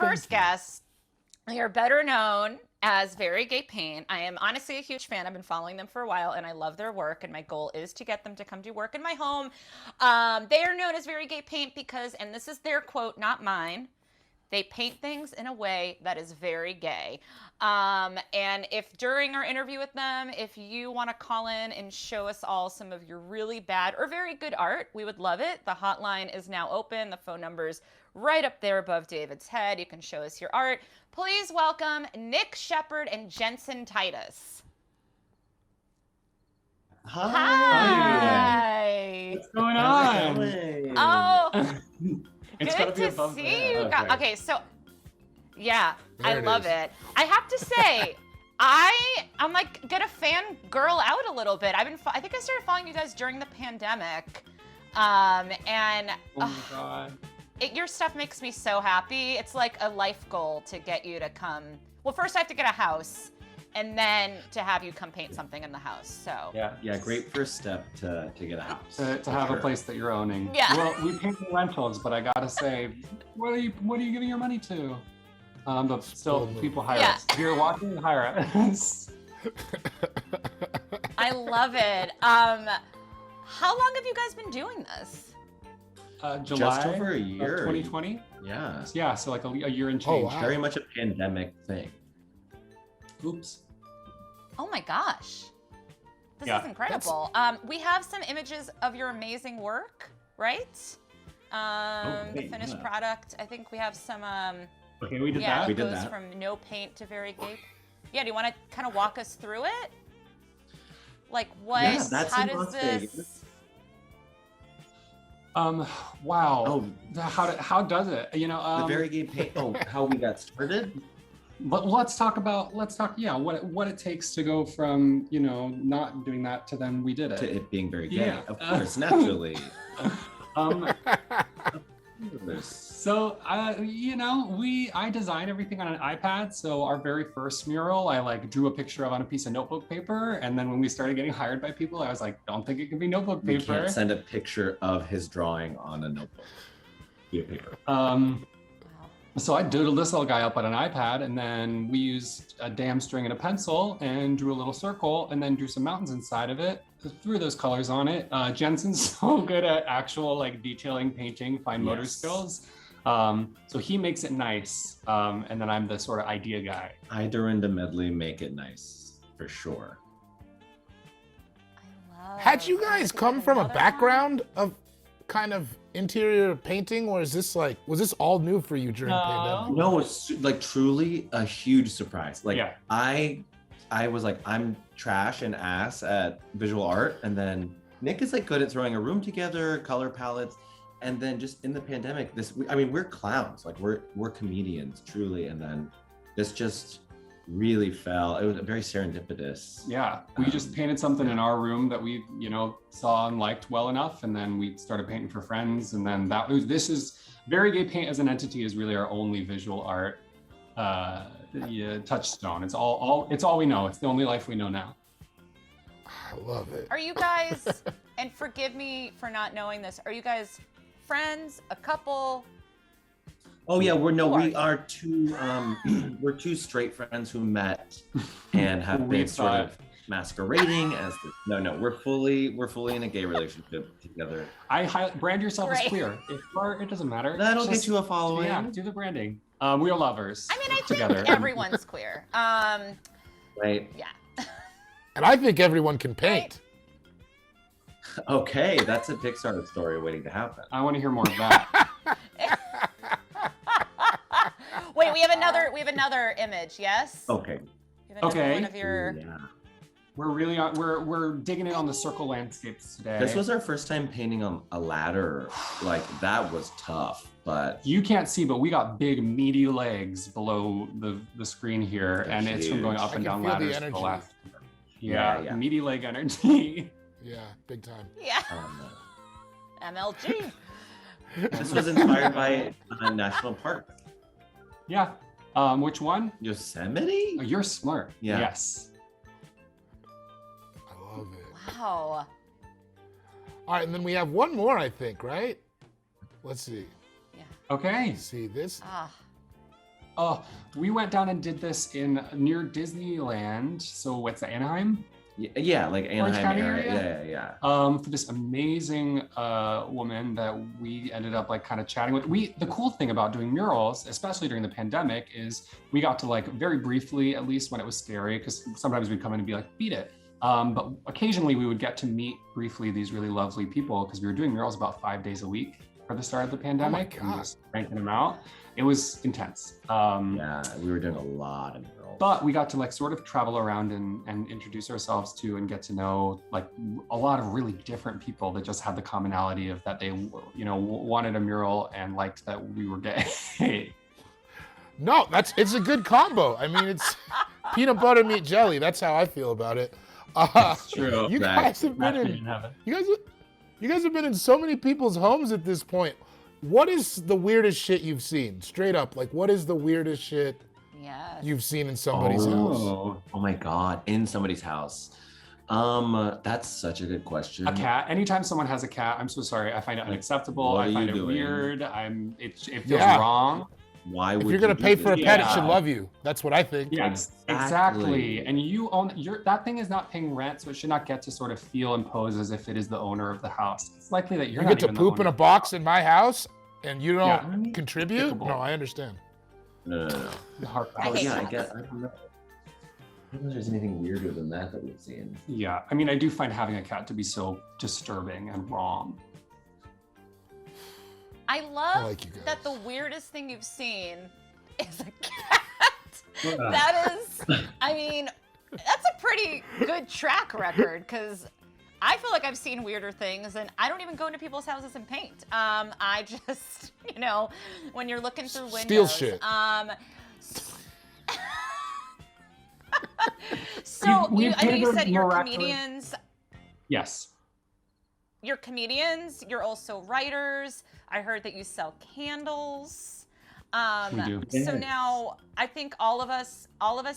first guest. They are better known as Very Gay Paint. I am honestly a huge fan. I've been following them for a while, and I love their work, and my goal is to get them to come do work in my home. They are known as Very Gay Paint because, and this is their quote, not mine, they paint things in a way that is very gay. And if during our interview with them, if you want to call in and show us all some of your really bad or very good art, we would love it. The hotline is now open. The phone number's right up there above David's head. You can show us your art. Please welcome Nick Scheppard and Jenson Titus. Hi. What's going on? Oh. It's Good to see you guys. Okay, so yeah, I love it. I have to say, I'm like gonna fangirl out a little bit. I think I started following you guys during the pandemic, and oh my God. Your stuff makes me so happy. It's like a life goal to get you to come. Well, first I have to get a house, and then to have you come paint something in the house. So yeah, great first step to get a house. To have a place that you're owning. Yeah. Well, we pay for rentals, but I gotta say, what are you giving your money to? But still, people hire us. If you're watching, hire us. I love it. How long have you guys been doing this? July Just over a year. 2020. Yeah. Yeah, so like a year and change. Oh, wow. Very much a pandemic thing. Oops. Oh my gosh. This Yeah, is incredible. We have some images of your amazing work, right? The finished product. I think we have some Okay, we did yeah, that. it goes from no paint to very gay. Yeah, do you want to kind of walk us through it? Like what, Yeah, that's how in does Las this Vegas. Wow. Oh. How does it? You know, The Very Gay Paint. Oh, how we got started? But let's talk, yeah, what it takes to go from, you know, not doing that to then we did it. To it being very gay. Yeah. Of course, naturally. So, you know, I designed everything on an iPad. So our very first mural, I like drew a picture of on a piece of notebook paper. And then when we started getting hired by people, I was like, don't think it can be notebook paper. You can't send a picture of his drawing on a notebook via paper. So I doodled this little guy up on an iPad, and then we used a dam string and a pencil and drew a little circle and then drew some mountains inside of it, threw those colors on it. Jenson's so good at actual like detailing, painting, fine motor skills. So he makes it nice. And then I'm the sort of idea guy. I, Dorinda Medley, make it nice, for sure. Had you guys come from a background of kind of interior painting, or is this like, was this all new for you during the pandemic? No, it's like truly a huge surprise. Like Yeah. I was like, I'm trash and ass at visual art, and then Nick is like good at throwing a room together, color palettes, and then just in the pandemic, we're clowns, like we're comedians truly, and then this just really fell. It was very serendipitous. Yeah, we just painted something in our room that we, you know, saw and liked well enough, and then we started painting for friends, and then this is Very Gay Paint as an entity is really our only visual art touchstone. It's all we know. It's the only life we know now. I love it. Are you guys, and forgive me for not knowing this, are you guys friends, a couple? Oh yeah, we are two we're two straight friends who met and have been sort of masquerading as we're fully in a gay relationship together. Brand yourself as queer. If you are, it doesn't matter. That'll get you a following. Yeah, do the branding. We are lovers. I mean, I together. think everyone's queer. Right. Yeah. And I think everyone can paint. Okay, that's a Pixar story waiting to happen. I want to hear more of that. Wait, we have another image. Yes. Okay. Okay. One of your. Yeah. We're digging in on the circle landscapes today. This was our first time painting on a ladder. Like that was tough, but you can't see, but we got big meaty legs below the screen here, They're and it's from going up and down feel the ladders for the energy. last. Yeah. Meaty leg energy. Yeah, big time. Yeah. MLG. This was inspired by a national park. Yeah. Which one? Yosemite? Oh, you're smart. Yeah. Yes. I love it. Wow. All right, and then we have one more, I think, right? Let's see. Okay. See this? Ah. Oh, we went down and did this in near Disneyland. So what's that, Anaheim? Yeah, like Orange Anaheim County area. area? Yeah. For this amazing woman that we ended up like kind of chatting with. The cool thing about doing murals, especially during the pandemic, is we got to like very briefly, at least when it was scary, because sometimes we'd come in and be like, beat it. But occasionally we would get to meet briefly these really lovely people because we were doing murals about 5 days a week for the start of the pandemic. God. And just cranking them out. It was intense. Yeah, we were doing a lot of murals. But we got to like sort of travel around and introduce ourselves to and get to know like a lot of really different people that just had the commonality of that they, you know, wanted a mural and liked that we were gay. No, it's a good combo. I mean, it's peanut butter meat jelly. That's how I feel about it. That's true. You guys have been in. You guys have been in so many people's homes at this point. What is the weirdest shit you've seen? Straight up, like what is the weirdest shit you've seen in somebody's house? Oh my God, in somebody's house. That's such a good question. A cat. Anytime someone has a cat, I'm so sorry. I find it unacceptable. I find it weird. It feels wrong. Why if would you're gonna you pay do for a this? pet, it should love you. That's what I think. Yes, exactly. And you own that thing is not paying rent, so it should not get to sort of feel and pose as if it is the owner of the house. It's likely that you're you not get to even poop the in a owner. box in my house and you don't contribute. Despicable. No, I understand. No. I hate I cats. guess I don't know. I don't know if there's anything weirder than that we've seen. Yeah, I mean, I do find having a cat to be so disturbing and wrong. I love like you guys. that the weirdest thing you've seen is a cat. That is, I mean, that's a pretty good track record because I feel like I've seen weirder things and I don't even go into people's houses and paint. I just, you know, when you're looking through windows. Steal shit. So, I know you said you're comedians. Yes. You're comedians. You're also writers. I heard that you sell candles. We do. So now I think all of us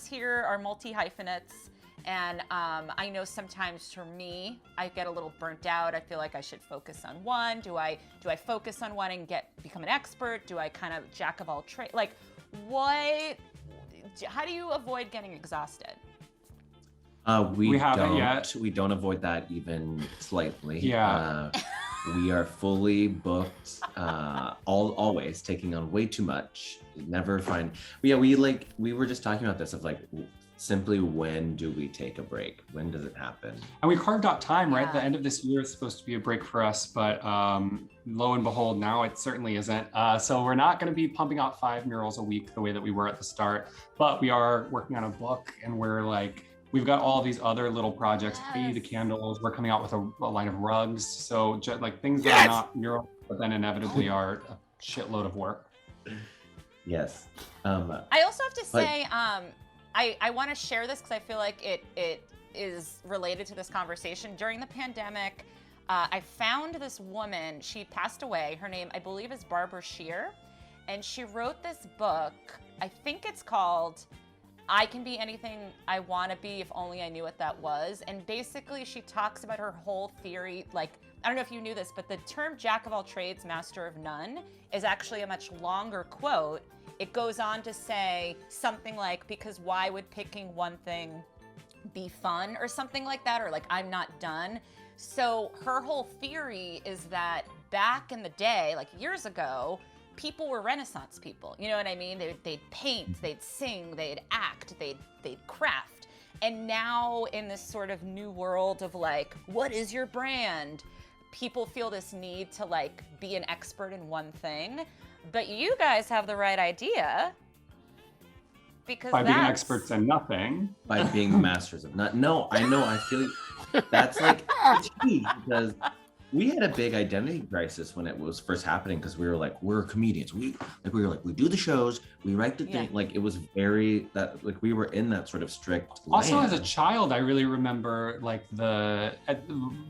here are multi-hyphenates. And I know sometimes for me, I get a little burnt out. I feel like I should focus on one. Do I focus on one and become an expert? Do I kind of jack of all trades? Like, how do you avoid getting exhausted? We haven't don't. yet. We don't avoid that even slightly. Yeah. We are fully booked, always taking on way too much. Never find. Yeah, we were just talking about this of like simply when do we take a break? When does it happen? And we carved out time, right? Yeah. The end of this year is supposed to be a break for us, but lo and behold, now it certainly isn't. So we're not going to be pumping out 5 murals a week the way that we were at the start, but we are working on a book and we've got all these other little projects, the candles, we're coming out with a line of rugs. So just like things that are not murals, but then inevitably are a shitload of work. Yes. I also have to say, I want to share this because I feel like it is related to this conversation. During the pandemic, I found this woman. She passed away. Her name, I believe, is Barbara Shear. And she wrote this book. I think it's called I Can Be Anything I Want to Be If Only I Knew What That Was. And basically, she talks about her whole theory. Like, I don't know if you knew this, but the term jack of all trades, master of none is actually a much longer quote. It goes on to say something like, because why would picking one thing be fun or something like that, or like, I'm not done. So her whole theory is that back in the day, like years ago, people were Renaissance people. You know what I mean? They'd paint, they'd sing, they'd act, they'd craft. And now in this sort of new world of like, what is your brand? People feel this need to like be an expert in one thing. But you guys have the right idea. Because By being experts in nothing. By being masters of none. No, I know. I feel like that's like it's key because we had a big identity crisis when it was first happening because we were like, we're comedians. We were like, we do the shows, we write the thing. Like it was very that like we were in that sort of strict Also land. as a child, I really remember like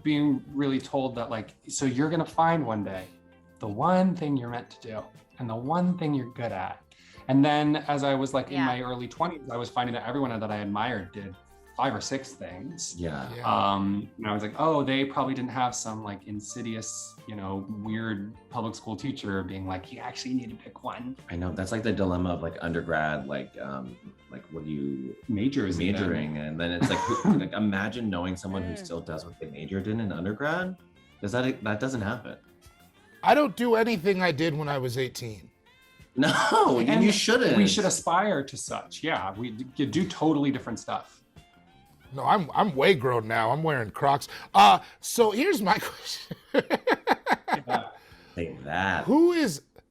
being really told that like, so you're gonna find one day the one thing you're meant to do and the one thing you're good at. And then as I was like in my early 20s, I was finding that everyone that I admired did 5 or 6 things. Yeah. And I was like, oh, they probably didn't have some like insidious, weird public school teacher being like, you actually need to pick one. I know, that's like the dilemma of like undergrad, like what do you majoring in? And then it's like, like imagine knowing someone who still does what they majored in undergrad. That doesn't happen. I don't do anything I did when I was 18. No, and you shouldn't. We should aspire to such. Yeah, we do totally different stuff. No, I'm way grown now. I'm wearing Crocs. So here's my question. Take that.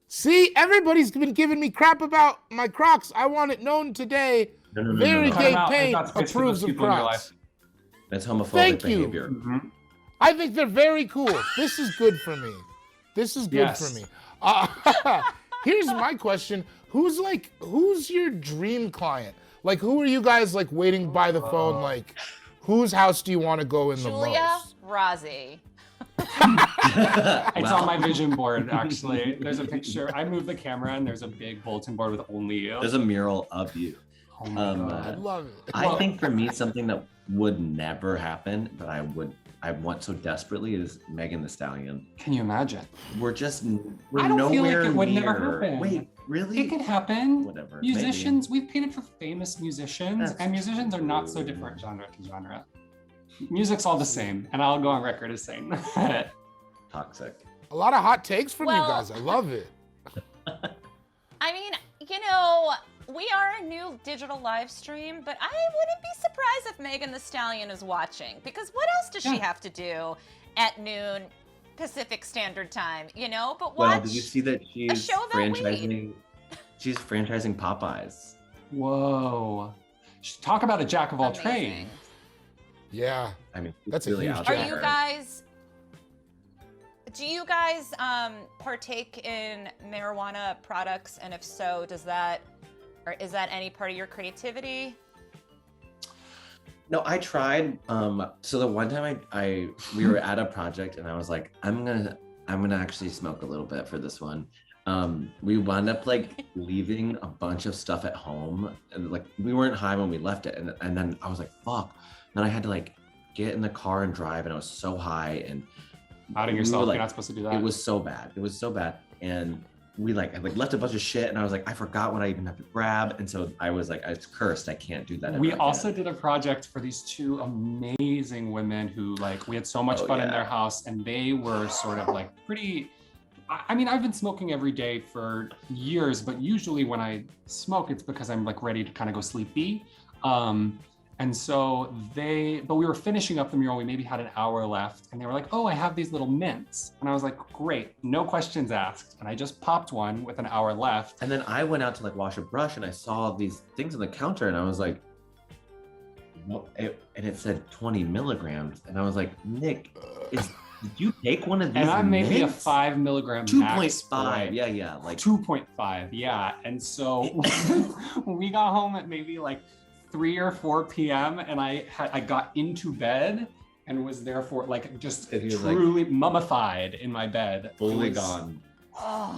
See, everybody's been giving me crap about my Crocs. I want it known today. No. Very Gay Paint approves of Crocs. That's homophobic Thank behavior. you. Mm-hmm. I think they're very cool. This is good for me. This is good for me. Here's my question. Who's your dream client? Like, who are you guys like waiting by the phone? Like, whose house do you want to go in Giulia, the most? Rozzi. It's on my vision board, actually. There's a picture. I moved the camera and there's a big bulletin board with only you. There's a mural of you. Oh my God. I love it. I think for me, something that would never happen, but I want so desperately is Megan Thee Stallion. Can you imagine? We're I don't feel like nowhere it would near. never happen. Wait, really? It could happen. Whatever. Musicians, we've painted for famous musicians, That's and musicians are not so different genre to genre. Music's all the same, and I'll go on record as saying that. Toxic. A lot of hot takes from you guys. I love it. I mean, we are a new digital live stream, but I wouldn't be surprised if Megan Thee Stallion is watching, because what else does she have to do at noon Pacific Standard Time, But watch. Well, did you see that she's show about franchising? She's franchising Popeyes. Whoa. Talk about a jack of all Amazing. trades. Yeah. I mean, That's a really huge out Are there. you guys? Do you guys partake in marijuana products, and if so, is that any part of your creativity? No, I tried. So the one time we were at a project and I was like, I'm gonna actually smoke a little bit for this one. We wound up like leaving a bunch of stuff at home, and like we weren't high when we left it, and then I was like, fuck. Then I had to like get in the car and drive, and I was so high and Outing yourself, you're not supposed to do that. It was so bad. And we I left a bunch of shit, and I was like, I forgot what I even have to grab, and so I was like, it's cursed. I can't do that. We also did a project for these 2 amazing women who we had so much fun in their house, and they were sort of pretty. I mean, I've been smoking every day for years, but usually when I smoke, it's because I'm ready to kind of go sleepy. And so but we were finishing up the mural. We maybe had an hour left, and they were like, oh, I have these little mints. And I was like, great, no questions asked. And I just popped one with an hour left. And then I went out to wash a brush, and I saw these things on the counter, and I was like, and it said 20 milligrams. And I was like, Nick, did you take one of these? And I'm maybe a mints? 5 milligram 2.5. Yeah. 2.5. Yeah. And so we got home at maybe 3 or 4 p.m. and I got into bed and was therefore just truly mummified in my bed. Fully gone.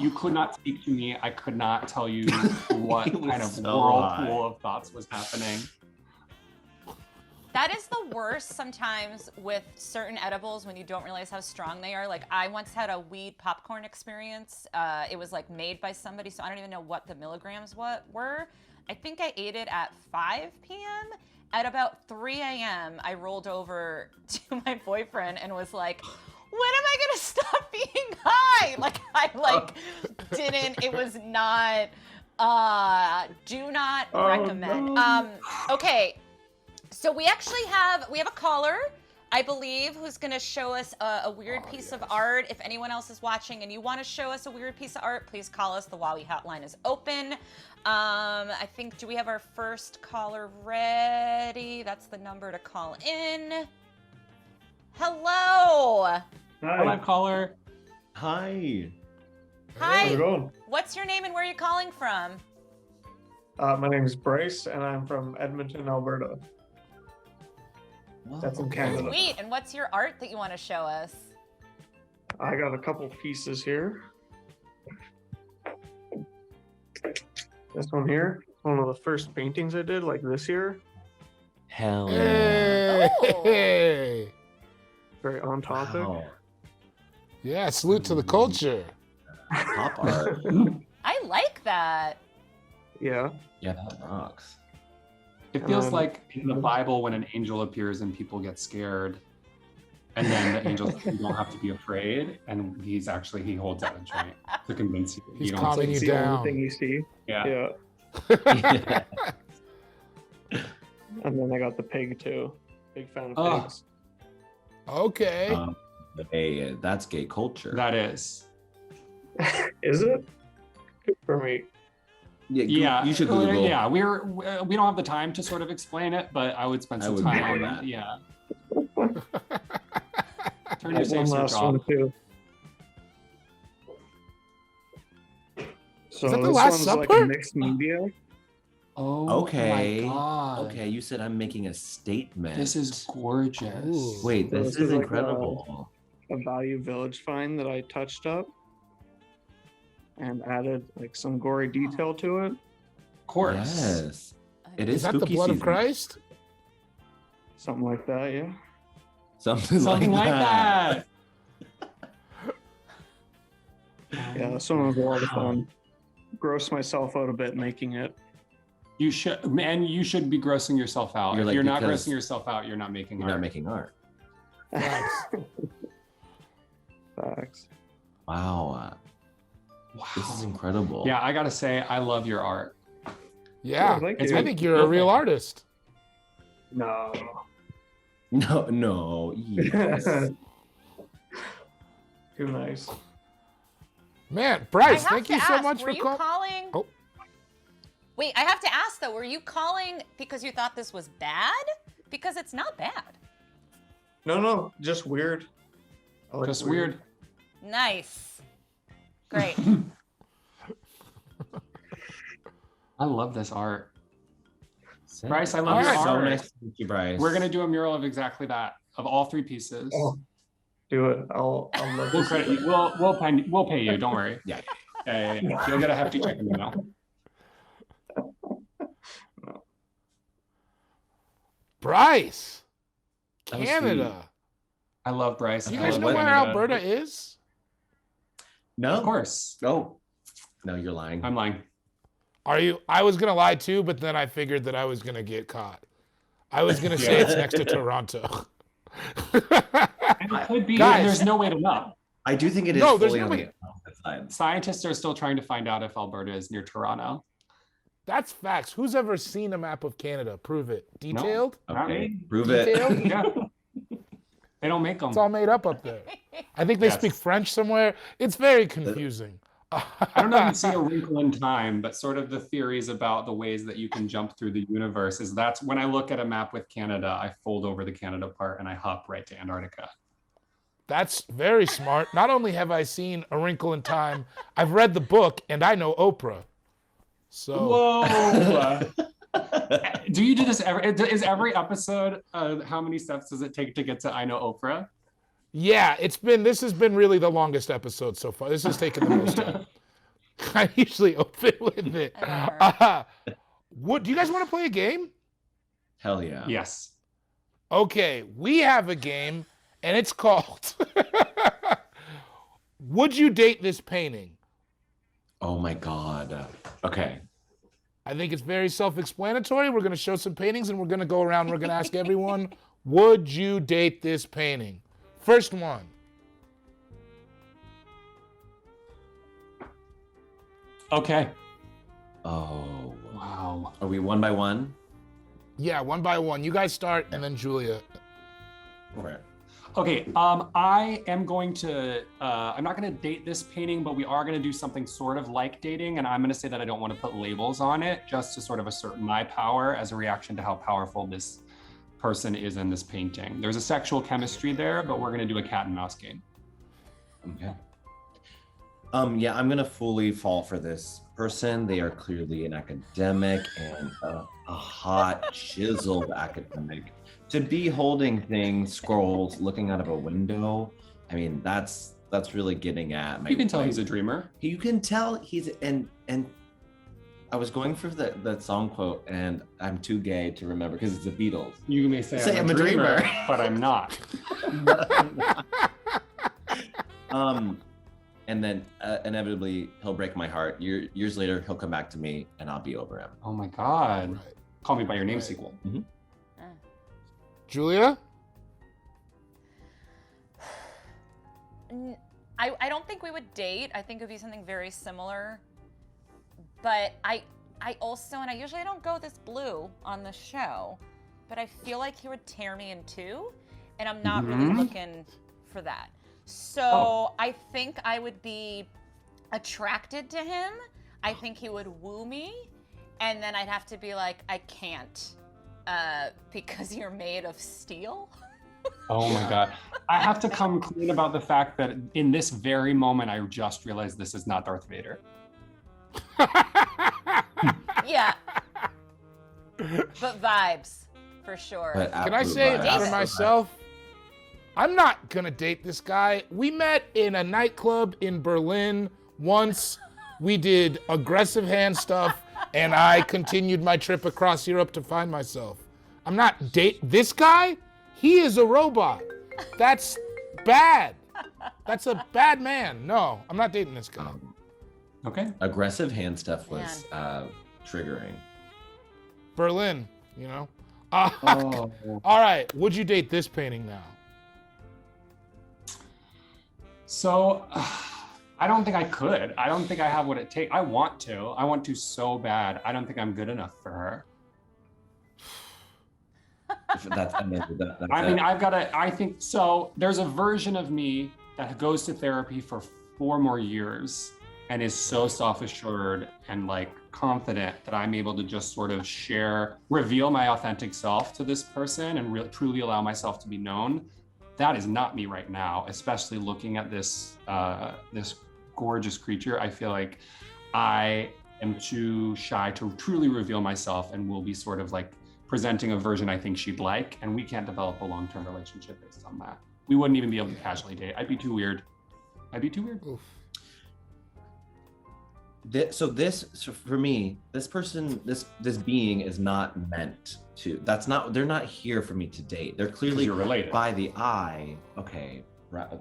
You could not speak to me. I could not tell you what kind of whirlpool of thoughts was happening. That is the worst sometimes with certain edibles when you don't realize how strong they are. I once had a weed popcorn experience. It was made by somebody, so I don't even know what the milligrams were. I think I ate it at 5 p.m. At about 3 a.m., I rolled over to my boyfriend and was like, when am I gonna stop being high? I didn't, it was not, do not recommend. No. Okay, so we actually have a caller, I believe, who's gonna show us a weird piece of art. If anyone else is watching and you wanna show us a weird piece of art, please call us. The Wowee hotline is open. I think, do we have our first caller ready? That's the number to call in. Hello. Hi. Hello, caller. Hi. Hi. How's it going? What's your name and where are you calling from? My name is Bryce, and I'm from Edmonton, Alberta. That's in Canada. Sweet. And what's your art that you want to show us? I got a couple pieces here. This one here, one of the first paintings I did, this year. Hell yeah. Hey. Very on topic. Wow. Yeah, salute to the culture. Pop art. I like that. Yeah. Yeah, that rocks. It feels like in the Bible when an angel appears and people get scared, and then the angel says you don't have to be afraid, and he holds out a joint to convince you. He's you calming you It's the only down. thing you see. Yeah. Yeah. And then I got the pig too. Big fan of Oh. pigs. Okay. Hey, that's gay culture. That is. Is it? Good for me. Yeah, you should Google. Yeah, we don't have the time to sort of explain it, but I would spend I some would time Google on that. Yeah. Turn I your have safe one search last off. one too. So that the this Last one's like Supper? mixed media. Oh Okay. my god. Okay, you said I'm making a statement. This is gorgeous. Ooh. Wait, So this this is is like incredible. A Value Village find that I touched up and added like some gory detail to it. Of course. Yes. It is Is that the spooky blood of season. Christ? Something like that, yeah. Something like that. Yeah, this one was a lot of fun. Grossed myself out a bit making it. You should be grossing yourself out. You're If like, you're not because grossing yourself out, you're not making You're art. not making art. Facts. Facts. Wow. Wow. This is incredible. Yeah, I gotta say, I love your art. Yeah. Oh, thank It's you. I think you're a real artist. No. No. Yes. Too nice. Man, Bryce, I have thank to you so ask, much were for you calling. calling? Oh. Wait, I have to ask though, were you calling because you thought this was bad? Because it's not bad. No, just weird. I like Just weird. Nice. Great. I love this art. Sick. Bryce, I love your Alright. So art. nice to meet you, Bryce. We're gonna do a mural of exactly that, of all 3 pieces. Oh, do it. I'll love We'll to see credit it. you. We'll pay you. Don't worry. Yeah. Yeah. You'll get a hefty check in the mail. Bryce, That was Canada. I love Bryce. Do you I guys love know where Canada. Alberta is? No. Of course. Oh. No, you're lying. I'm lying. Are you? I was gonna lie too, but then I figured that I was gonna get caught. I was gonna say it's next to Toronto. And it could be. Guys. There's no way to know. I do think it is No, there's fully no on way- the opposite side. Scientists are still trying to find out if Alberta is near Toronto. That's facts. Who's ever seen a map of Canada? Prove it. Detailed? Not Okay. me. Prove it. Detailed? Yeah. They don't make them. It's all made up there. I think they Yes. speak French somewhere. It's very confusing. I don't know if you see a wrinkle in time, but sort of the theories about the ways that you can jump through the universe is that's when I look at a map with Canada, I fold over the Canada part and I hop right to Antarctica. That's very smart. Not only have I seen A Wrinkle in Time, I've read the book and I know Oprah. So Whoa! Do you do this every? Is every episode? How many steps does it take to get to I know Oprah? yeah, this has been really the longest episode so far. This has taken the most time. I usually open with it. Do you guys want to play a game? Hell yeah. Yes. Okay, we have a game, and it's called Would You Date This Painting? Oh my God. Okay. I think it's very self-explanatory. We're going to show some paintings, and we're going to go around. We're going to ask everyone, would you date this painting? First one. Okay. Oh. Wow. Are we one by one? Yeah, one by one. You guys start, and then Giulia. Right. Okay, I am going to, I'm not going to date this painting, but we are going to do something sort of like dating. And I'm going to say that I don't want to put labels on it, just to sort of assert my power as a reaction to how powerful this person is in this painting. There's a sexual chemistry there, but we're going to do a cat and mouse game. Okay. Yeah, I'm gonna fully fall for this person. They are clearly an academic and a hot, chiseled academic. To be holding things, scrolls, looking out of a window, I mean, that's really getting at my You can tell he's a dreamer. You can tell he's and I was going for that song quote, and I'm too gay to remember because it's the Beatles. You may say I'm a dreamer, but I'm not. And then inevitably he'll break my heart. Years later, he'll come back to me, and I'll be over him. Oh my God! Right. Call Me by Your Name sequel. Mm-hmm. Giulia? I don't think we would date. I think it would be something very similar. But I also, and I usually don't go this blue on the show, but I feel like he would tear me in two, and I'm not really looking for that. So I think I would be attracted to him. I think he would woo me, and then I'd have to be like, I can't, because you're made of steel. Oh my God. I have to come clean about the fact that in this very moment, I just realized this is not Darth Vader. Yeah. But vibes, for sure. But Can I say it for myself? I'm not gonna date this guy. We met in a nightclub in Berlin once. We did aggressive hand stuff, and I continued my trip across Europe to find myself. I'm not this guy. He is a robot. That's bad. That's a bad man. No, I'm not dating this guy. Okay. Aggressive hand stuff was triggering. Berlin, you know. Oh. All right. Would you date this painting now? So, I don't think I could. I don't think I have what it takes. I want to. I want to so bad. I don't think I'm good enough for her. I think so. There's a version of me that goes to therapy for 4 more years and is so self-assured and like confident that I'm able to just sort of reveal my authentic self to this person and truly allow myself to be known. That is not me right now, especially looking at this gorgeous creature. I feel like I am too shy to truly reveal myself and will be sort of like presenting a version I think she'd like, and we can't develop a long-term relationship based on that. We wouldn't even be able to casually date. I'd be too weird. Oof. So for me, this person, this being is not meant to. They're not here for me to date. They're clearly related by the eye. Okay,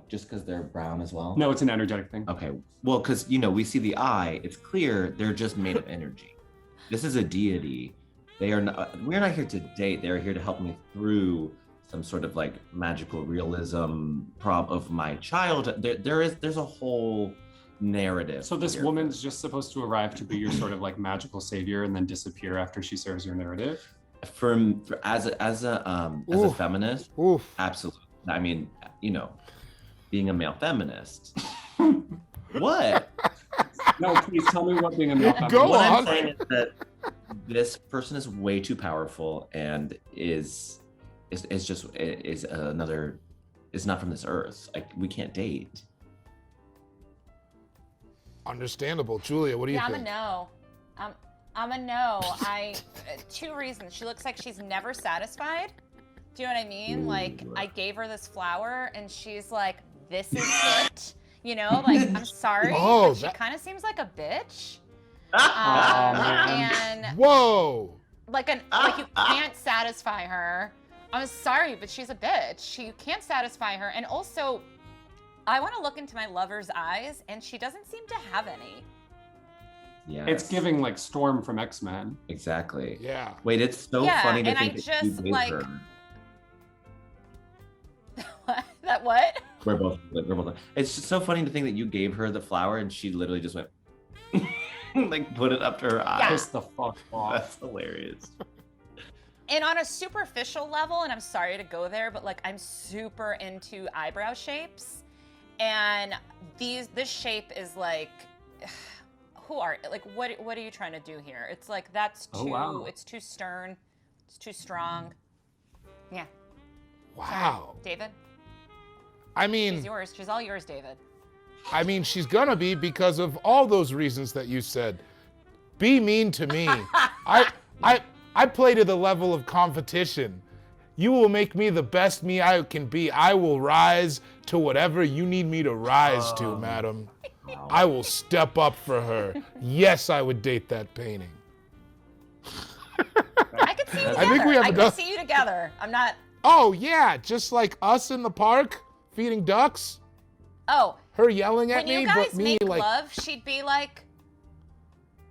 just because they're brown as well. No, it's an energetic thing. Okay, well, because we see the eye. It's clear they're just made of energy. This is a deity. We're not here to date. They're here to help me through some sort of like magical realism of my childhood. There's a whole narrative. So this woman's just supposed to arrive to be your sort of like magical savior and then disappear after she serves your narrative? As a feminist, absolutely. I mean, being a male feminist. What? No, please tell me what being a male feminist. What I'm saying is that this person is way too powerful and is not from this earth. Like, we can't date. Understandable. Giulia, what do you think? I'm a no. I'm a no. Two reasons. She looks like she's never satisfied. Do you know what I mean? Like, I gave her this flower and she's like, this is it. Like, I'm sorry, but she kind of seems like a bitch. And whoa. Like you can't satisfy her. I'm sorry, but she's a bitch. You can't satisfy her. And also, I want to look into my lover's eyes, and she doesn't seem to have any. Yeah. It's giving like Storm from X-Men. Exactly. Yeah. Wait, it's so funny to think that you gave her. That what? We're both. It's just so funny to think that you gave her the flower, and she literally just went, like, put it up to her eyes. Piss the fuck off. That's hilarious. And on a superficial level, and I'm sorry to go there, but like, I'm super into eyebrow shapes, and this shape is like, what are you trying to do here? It's like, that's too, It's too stern, it's too strong. Yeah. Wow. Sorry, David? I mean, she's yours. She's all yours, David. I mean, she's gonna be because of all those reasons that you said. Be mean to me. I play to the level of competition. You will make me the best me I can be. I will rise to whatever you need me to rise to, madam. I will step up for her. Yes, I would date that painting. together. I think we have I enough. can see you together. I'm not. Oh yeah, just like us in the park feeding ducks. Oh. Her yelling at When me, you guys but me make like. love, she'd be like.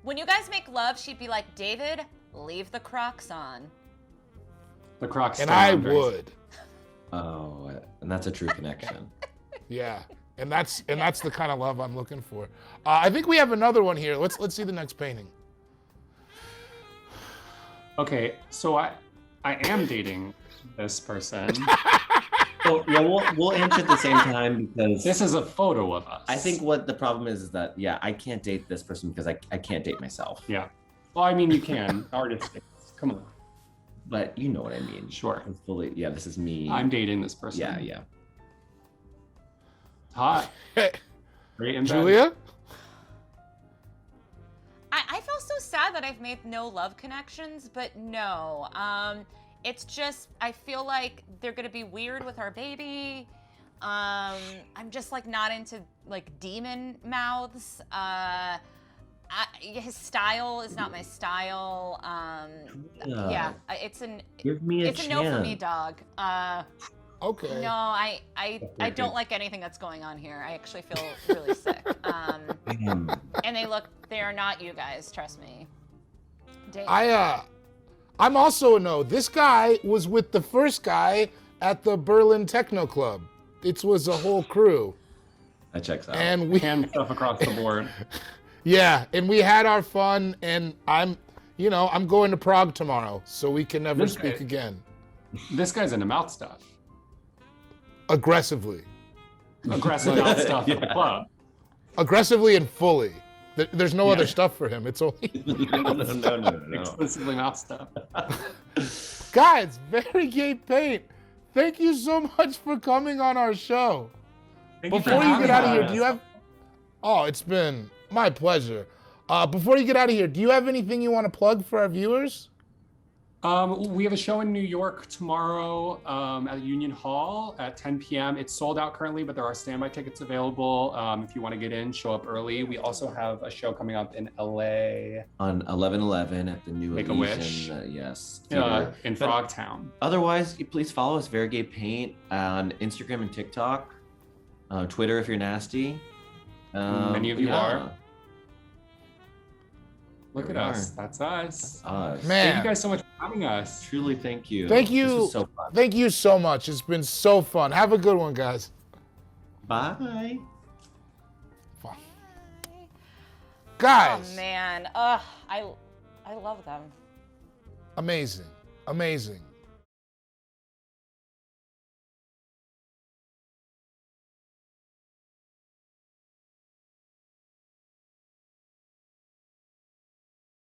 When you guys make love, she'd be like, David, leave the Crocs on. The Crocs. And I would. Oh, and that's a true connection. Yeah, and that's the kind of love I'm looking for. I think we have another one here. Let's see the next painting. Okay, so I am dating this person. So yeah, we'll answer at the same time because This is a photo of us. I think what the problem is that yeah, I can't date this person because I can't date myself. Yeah. Well, I mean, you can. Artistic. Come on. But you know what I mean. Sure. It's fully, yeah, this is me. I'm dating this person. Yeah. Hot. Great in bed. Giulia? I feel so sad that I've made no love connections, but no. It's just, I feel like they're gonna be weird with our baby. I'm just like not into like demon mouths. His style is not my style. Yeah, it's Give me a no for me, dog. Okay. No, I don't like anything that's going on here. I actually feel really sick. And they are not you guys, trust me. I'm also a no. This guy was with the first guy at the Berlin Techno Club. It was a whole crew. That checks out. And we Hand stuff across the board. Yeah, and we had our fun, and I'm going to Prague tomorrow, so we can never speak again. This guy's into mouth stuff. Aggressively. Aggressive mouth stuff at the club. Aggressively and fully. There's no other stuff for him. It's only No. Exclusively mouth stuff. Guys, Very Gay Paint. Thank you so much for coming on our show. Before you get out of here, do you have? Oh, it's been my pleasure. Before you get out of here, do you have anything you want to plug for our viewers? We have a show in New York tomorrow at Union Hall at 10 p.m. It's sold out currently, but there are standby tickets available. If you want to get in, show up early. We also have a show coming up in LA. On 11/11 at the new Make-A-Wish. Yes. In Frogtown. Otherwise, please follow us, Very Gay Paint, on Instagram and TikTok. Twitter if you're nasty. Many of you yeah. are. Look at us. That's us. Us. Man. Thank you guys so much for having us. Truly, thank you. Thank This you. was so fun. Thank you so much. It's been so fun. Have a good one, guys. Bye. Guys. Oh man, I love them. Amazing. Amazing.